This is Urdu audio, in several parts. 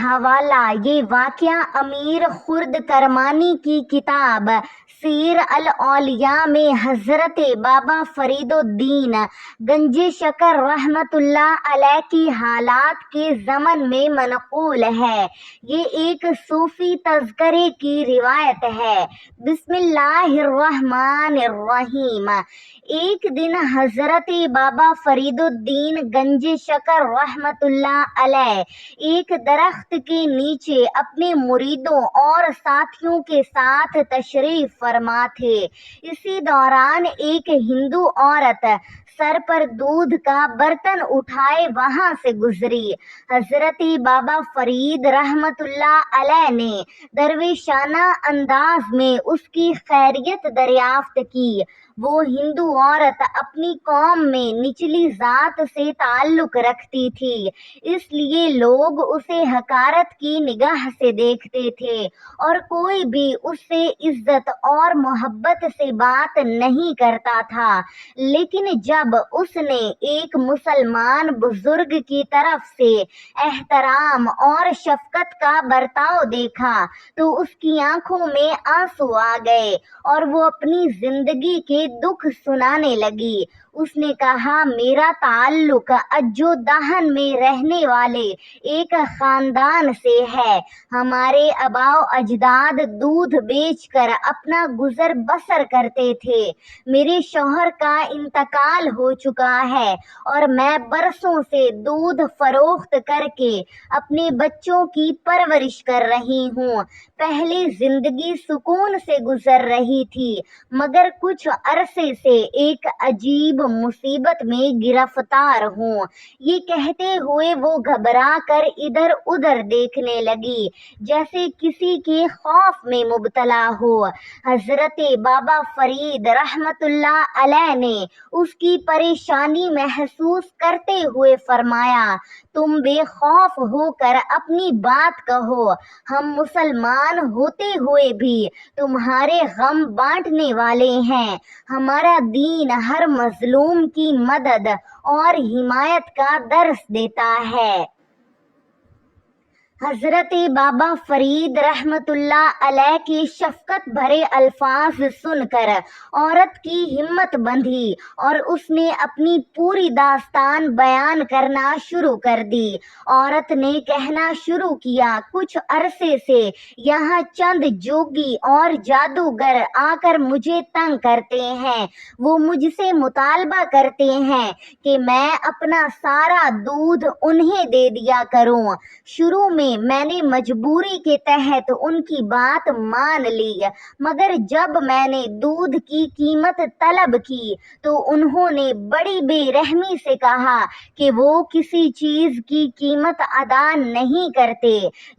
حوالہ یہ واقعہ امیر خرد کرمانی کی کتاب سیر الاولیاء میں حضرت بابا فرید الدین گنج شکر رحمۃ اللہ علیہ کی حالات کے ضمن میں منقول ہے۔ یہ ایک صوفی تذکرے کی روایت ہے۔ بسم اللہ الرحمن الرحیم۔ ایک دن حضرت بابا فرید الدین گنج شکر رحمۃ اللہ علیہ ایک درخت کے نیچے اپنے مریدوں اور ساتھیوں کے ساتھ تشریف فرما تھے۔ اسی دوران ایک ہندو عورت سر پر دودھ کا برتن اٹھائے وہاں سے گزری۔ حضرت بابا فرید رحمۃ اللہ علیہ نے درویشانہ انداز میں اس کی خیریت دریافت کی۔ وہ ہندو عورت اپنی قوم میں نچلی ذات سے تعلق رکھتی تھی، اس لیے لوگ اسے حقارت کی نگاہ سے دیکھتے تھے اور کوئی بھی اس سے عزت اور محبت سے بات نہیں کرتا تھا۔ لیکن جب اس نے ایک مسلمان بزرگ کی طرف سے احترام اور شفقت کا برتاؤ دیکھا تو اس کی آنکھوں میں آنسو آ گئے اور وہ اپنی زندگی کے دکھ سنانے لگی۔ اس نے کہا، میرا تعلق اجودہن میں رہنے والے ایک خاندان سے ہے۔ ہمارے آباء و اجداد دودھ بیچ کر اپنا گزر بسر کرتے تھے۔ میرے شوہر کا انتقال ہو چکا ہے اور میں برسوں سے دودھ فروخت کر کے اپنے بچوں کی پرورش کر رہی ہوں۔ پہلے زندگی سکون سے گزر رہی تھی، مگر کچھ عرصے سے ایک عجیب مصیبت میں گرفتار ہوں۔ یہ کہتے ہوئے وہ گھبرا کر ادھر ادھر دیکھنے لگی، جیسے کسی کے خوف میں مبتلا ہو۔ حضرت بابا فرید رحمۃ اللہ علیہ نے اس کی پریشانی محسوس کرتے ہوئے فرمایا، تم بے خوف ہو کر اپنی بات کہو، ہم مسلمان ہوتے ہوئے بھی تمہارے غم بانٹنے والے ہیں۔ ہمارا دین ہر مظلوم کی مدد اور حمایت کا درس دیتا ہے۔ حضرت بابا فرید رحمۃ اللہ علیہ کے شفقت بھرے الفاظ سن کر عورت کی ہمت بندھی اور اس نے اپنی پوری داستان بیان کرنا شروع کر دی۔ عورت نے کہنا شروع کیا، کچھ عرصے سے یہاں چند جوگی اور جادوگر آ کر مجھے تنگ کرتے ہیں۔ وہ مجھ سے مطالبہ کرتے ہیں کہ میں اپنا سارا دودھ انہیں دے دیا کروں۔ شروع میں نے مجبوری کے تحت ان کی بات مان لی، مگر جب میں نے دودھ کی قیمت طلب کی تو انہوں نے بڑی بے رحمی سے کہا کہ وہ کسی چیز کی قیمت ادا نہیں کرتے۔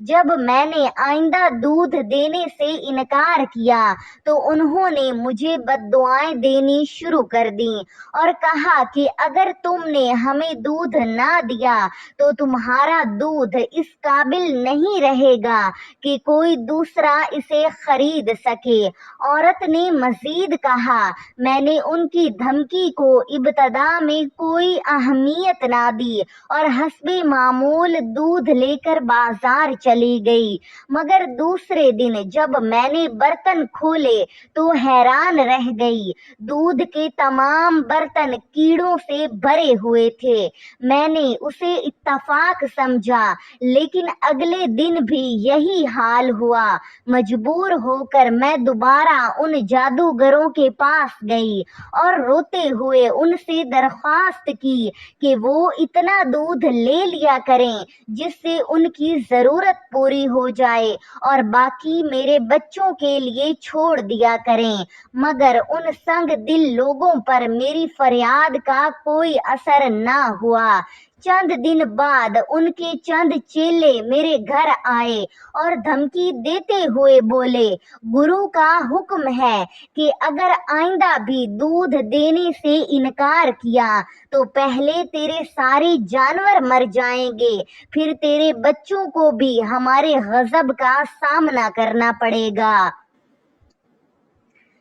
جب میں نے آئندہ دودھ دینے سے انکار کیا تو انہوں نے مجھے بد دعائیں دینی شروع کر دیں اور کہا کہ اگر تم نے ہمیں دودھ نہ دیا تو تمہارا دودھ اس قابل نہیں رہے گا کہ کوئی دوسرا اسے خرید سکے۔ عورت نے مزید کہا، میں نے ان کی دھمکی کو ابتدا میں کوئی اہمیت نہ دی اور حسب معمول دودھ لے کر بازار چلی گئی، مگر دوسرے دن جب میں نے برتن کھولے تو حیران رہ گئی۔ دودھ کے تمام برتن کیڑوں سے بھرے ہوئے تھے۔ میں نے اسے اتفاق سمجھا، لیکن اگلے دن بھی یہی حال ہوا۔ مجبور ہو کر میں دوبارہ ان جادوگروں کے پاس گئی اور روتے ہوئے ان سے درخواست کی کہ وہ اتنا دودھ لے لیا کریں جس سے ان کی ضرورت پوری ہو جائے اور باقی میرے بچوں کے لیے چھوڑ دیا کریں، مگر ان سنگ دل لوگوں پر میری فریاد کا کوئی اثر نہ ہوا۔ چند دن بعد ان کے چند چیلے میرے گھر آئے اور دھمکی دیتے ہوئے بولے، گرو کا حکم ہے کہ اگر آئندہ بھی دودھ دینے سے انکار کیا تو پہلے تیرے سارے جانور مر جائیں گے، پھر تیرے بچوں کو بھی ہمارے غضب کا سامنا کرنا پڑے گا۔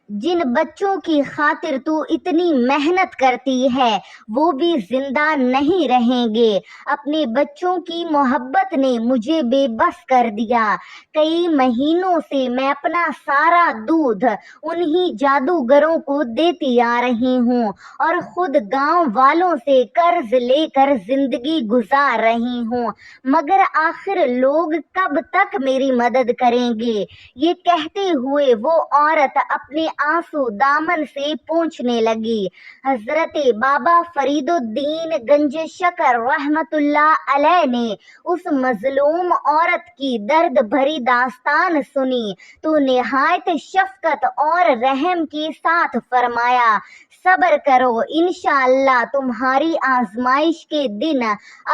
جن بچوں کی خاطر تو اتنی محنت کرتی ہے وہ بھی زندہ نہیں رہیں گے۔ اپنے بچوں کی محبت نے مجھے بے بس کر دیا۔ کئی مہینوں سے میں اپنا سارا دودھ انہی جادوگروں کو دیتی آ رہی ہوں اور خود گاؤں والوں سے قرض لے کر زندگی گزار رہی ہوں، مگر آخر لوگ کب تک میری مدد کریں گے؟ یہ کہتے ہوئے وہ عورت اپنے آنسو دامن سے پونچھنے لگی۔ حضرت بابا فرید الدین گنج شکر رحمت اللہ علیہ نے اس مظلوم عورت کی درد بھری داستان سنی تو نہایت شفقت اور رحم کے ساتھ فرمایا، صبر کرو، انشاءاللہ تمہاری آزمائش کے دن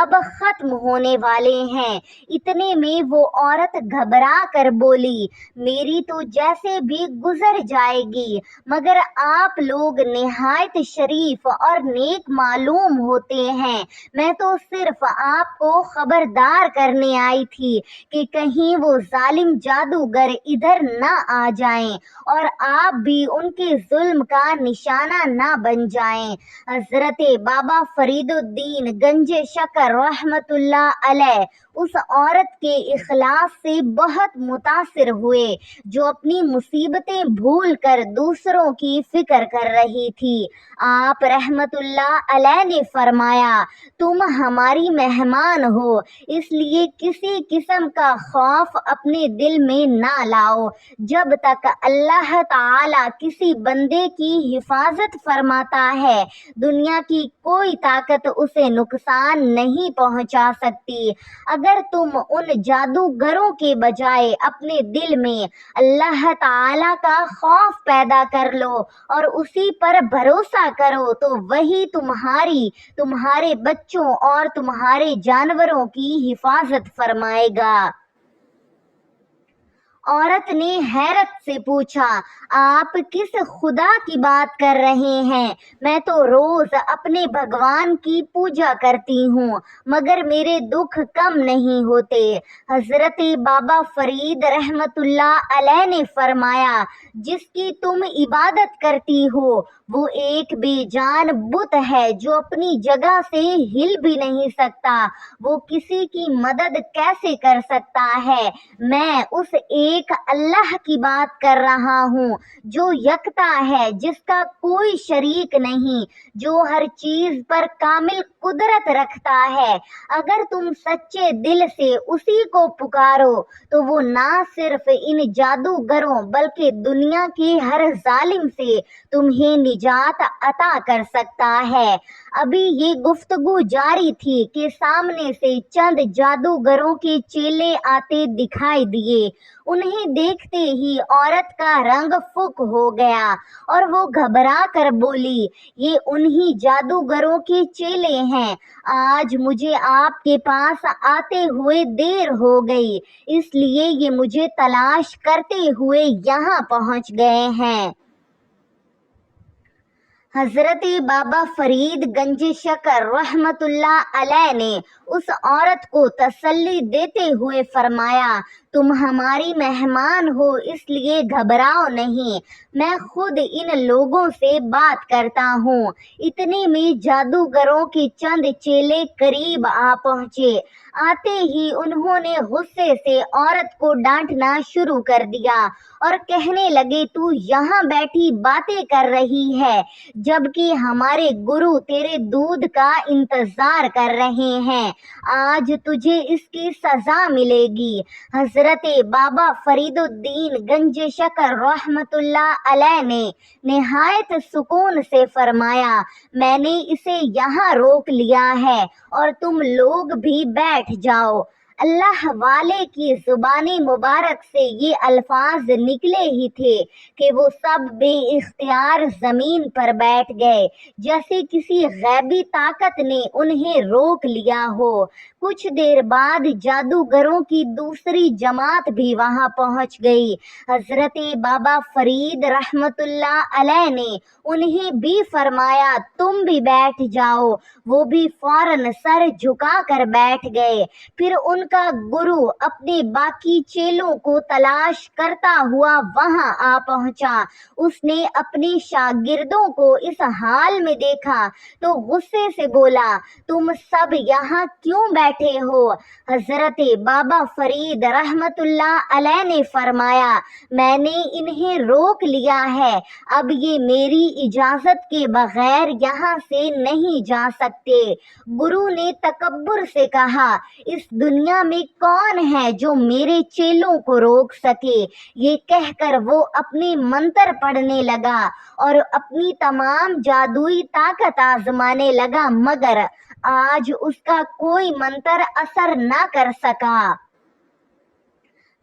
اب ختم ہونے والے ہیں۔ اتنے میں وہ عورت گھبرا کر بولی، میری تو جیسے بھی گزر جائے گی، مگر آپ لوگ نہایت شریف اور نیک معلوم ہوتے ہیں، میں تو صرف آپ کو خبردار کرنے آئی تھی کہ کہیں وہ ظالم جادوگر ادھر نہ آ جائیں اور آپ بھی ان کے ظلم کا نشانہ نہ بن جائیں۔ حضرت بابا فرید الدین گنج شکر رحمت اللہ علیہ اس عورت کے اخلاص سے بہت متاثر ہوئے جو اپنی مصیبتیں بھول کر دوسروں کی فکر کر رہی تھی۔ آپ رحمت اللہ علیہ نے فرمایا، تم ہماری مہمان ہو، اس لیے کسی قسم کا خوف اپنے دل میں نہ لاؤ۔ جب تک اللہ تعالی کسی بندے کی حفاظت فرماتا ہے، دنیا کی کوئی طاقت اسے نقصان نہیں پہنچا سکتی۔ اگر تم ان جادوگروں کے بجائے اپنے دل میں اللہ تعالی کا خوف پیدا کر لو اور اسی پر بھروسہ کرو تو وہی تمہارے بچوں اور تمہارے جانوروں کی حفاظت فرمائے گا۔ عورت نے حیرت سے پوچھا، آپ کس خدا کی بات کر رہے ہیں؟ میں تو روز اپنے بھگوان کی پوجا کرتی ہوں مگر میرے دکھ کم نہیں ہوتے۔ حضرت بابا فرید رحمت اللہ علیہ نے فرمایا، جس کی تم عبادت کرتی ہو وہ ایک بے جان بت ہے جو اپنی جگہ سے ہل بھی نہیں سکتا، وہ کسی کی مدد کیسے کر سکتا ہے؟ میں اس ایک اللہ کی بات کر رہا ہوں جو یکتا ہے، جس کا کوئی شریک نہیں، جو ہر چیز پر کامل قدرت رکھتا ہے۔ اگر تم سچے دل سے اسی کو پکارو تو وہ نہ صرف ان جادوگروں بلکہ دنیا کے ہر ظالم سے تمہیں نجات عطا کر سکتا ہے۔ ابھی یہ گفتگو جاری تھی کہ سامنے سے چند جادوگروں کے چیلے آتے دکھائی دیے۔ انہیں دیکھتے ہی عورت کا رنگ فک ہو گیا اور وہ گھبرا کر بولی، یہ انہی جادوگروں کے چیلے ہیں، آج مجھے آپ کے پاس آتے ہوئے دیر ہو گئی، اس لیے یہ مجھے تلاش کرتے ہوئے یہاں پہنچ گئے ہیں۔ حضرت بابا فرید گنج شکر رحمت اللہ علیہ نے اس عورت کو تسلی دیتے ہوئے فرمایا، تم ہماری مہمان ہو اس لیے گھبراؤ نہیں، میں خود ان لوگوں سے بات کرتا ہوں۔ اتنے میں جادوگروں کے چند چیلے قریب آ پہنچے۔ آتے ہی انہوں نے غصے سے عورت کو ڈانٹنا شروع کر دیا اور کہنے لگے، تو یہاں بیٹھی باتیں کر رہی ہے جبکہ ہمارے گرو تیرے دودھ کا انتظار کر رہے ہیں، آج تجھے اس کی سزا ملے گی۔ حضرت بابا فرید الدین گنج شکر رحمت اللہ علیہ نے نہایت سکون سے فرمایا، میں نے اسے یہاں روک لیا ہے اور تم لوگ بھی بیٹھ جاؤ۔ اللہ والے کی زبان مبارک سے یہ الفاظ نکلے ہی تھے کہ وہ سب بے اختیار زمین پر بیٹھ گئے، جیسے کسی غیبی طاقت نے انہیں روک لیا ہو۔ کچھ دیر بعد جادوگروں کی دوسری جماعت بھی وہاں پہنچ گئی۔ حضرت بابا فرید رحمت اللہ علیہ نے انہیں بھی فرمایا، تم بھی بیٹھ جاؤ۔ وہ بھی فوراً سر جھکا کر بیٹھ گئے۔ پھر ان ان کا گرو اپنے باقی چیلوں کو تلاش کرتا ہوا وہاں آ پہنچا۔ اس نے اپنے شاگردوں کو اس حال میں دیکھا تو غصے سے بولا، تم سب یہاں کیوں بیٹھے ہو؟ حضرت بابا فرید رحمت اللہ علیہ نے فرمایا، میں نے انہیں روک لیا ہے، اب یہ میری اجازت کے بغیر یہاں سے نہیں جا سکتے۔ گرو نے تکبر سے کہا، اس دنیا میں کون ہے جو میرے چیلوں کو روک سکے؟ یہ کہہ کر وہ اپنے منتر پڑھنے لگا اور اپنی تمام جادوئی طاقت آزمانے لگا، مگر آج اس کا کوئی منتر اثر نہ کر سکا۔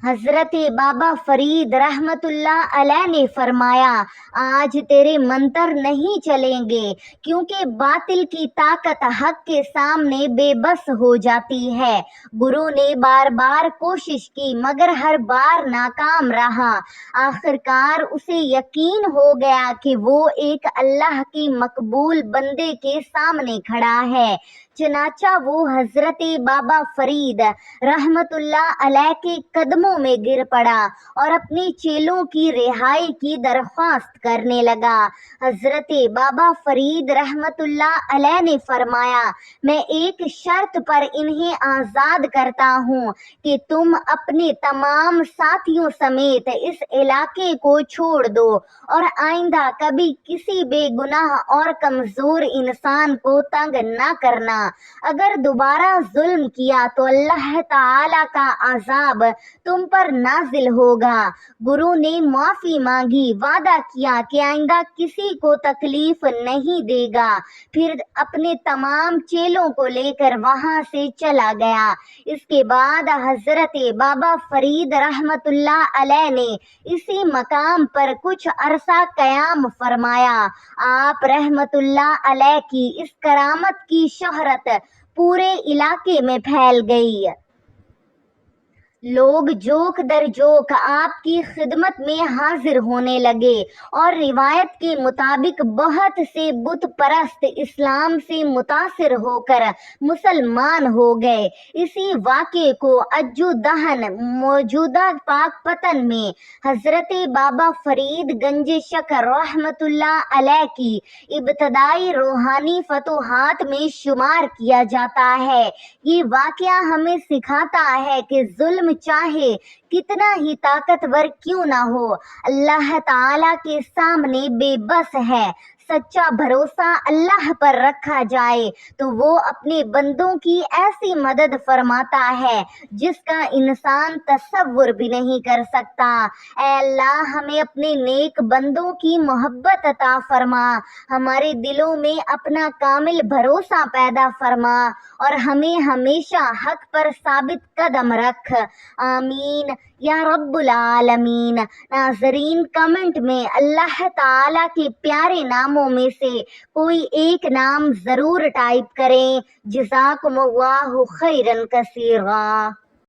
حضرت بابا فرید رحمت اللہ علیہ نے فرمایا، آج تیرے منتر نہیں چلیں گے، کیونکہ باطل کی طاقت حق کے سامنے بے بس ہو جاتی ہے۔ گرو نے بار بار کوشش کی مگر ہر بار ناکام رہا۔ آخر کار اسے یقین ہو گیا کہ وہ ایک اللہ کی مقبول بندے کے سامنے کھڑا ہے، چنانچہ وہ حضرت بابا فرید رحمت اللہ علیہ کے قدموں میں گر پڑا اور اپنے چیلوں کی رہائی کی درخواست کرنے لگا۔ حضرت بابا فرید رحمت اللہ علیہ نے فرمایا، میں ایک شرط پر انہیں آزاد کرتا ہوں کہ تم اپنے تمام ساتھیوں سمیت اس علاقے کو چھوڑ دو اور آئندہ کبھی کسی بے گناہ اور کمزور انسان کو تنگ نہ کرنا۔ اگر دوبارہ ظلم کیا تو اللہ تعالی کا عذاب تم پر نازل ہوگا۔ گرو نے معافی مانگی، وعدہ کیا کہ آئندہ کسی کو تکلیف نہیں دے گا، پھر اپنے تمام چیلوں کو لے کر وہاں سے چلا گیا۔ اس کے بعد حضرت بابا فرید رحمت اللہ علیہ نے اسی مقام پر کچھ عرصہ قیام فرمایا۔ آپ رحمت اللہ علیہ کی اس کرامت کی شہرت پورے علاقے میں پھیل گئی۔ لوگ جوک در جوک آپ کی خدمت میں حاضر ہونے لگے اور روایت کے مطابق بہت سے بت پرست اسلام سے متاثر ہو کر مسلمان ہو گئے۔ اسی واقعے کو اجو دہن موجودہ پاک پتن میں حضرت بابا فرید گنج شکر رحمت اللہ علیہ کی ابتدائی روحانی فتوحات میں شمار کیا جاتا ہے۔ یہ واقعہ ہمیں سکھاتا ہے کہ ظلم چاہے کتنا ہی طاقتور کیوں نہ ہو، اللہ تعالی کے سامنے بے بس ہے۔ سچا بھروسہ اللہ پر رکھا جائے تو وہ اپنے بندوں کی ایسی مدد فرماتا ہے جس کا انسان تصور بھی نہیں کر سکتا۔ اے اللہ، ہمیں اپنے نیک بندوں کی محبت عطا فرما، ہمارے دلوں میں اپنا کامل بھروسہ پیدا فرما اور ہمیں ہمیشہ حق پر ثابت قدم رکھ، آمین یا رب العالمین۔ ناظرین، کمنٹ میں اللہ تعالیٰ کے پیارے ناموں میں سے کوئی ایک نام ضرور ٹائپ کریں۔ جزاکم اللہ خیرا کثیرا۔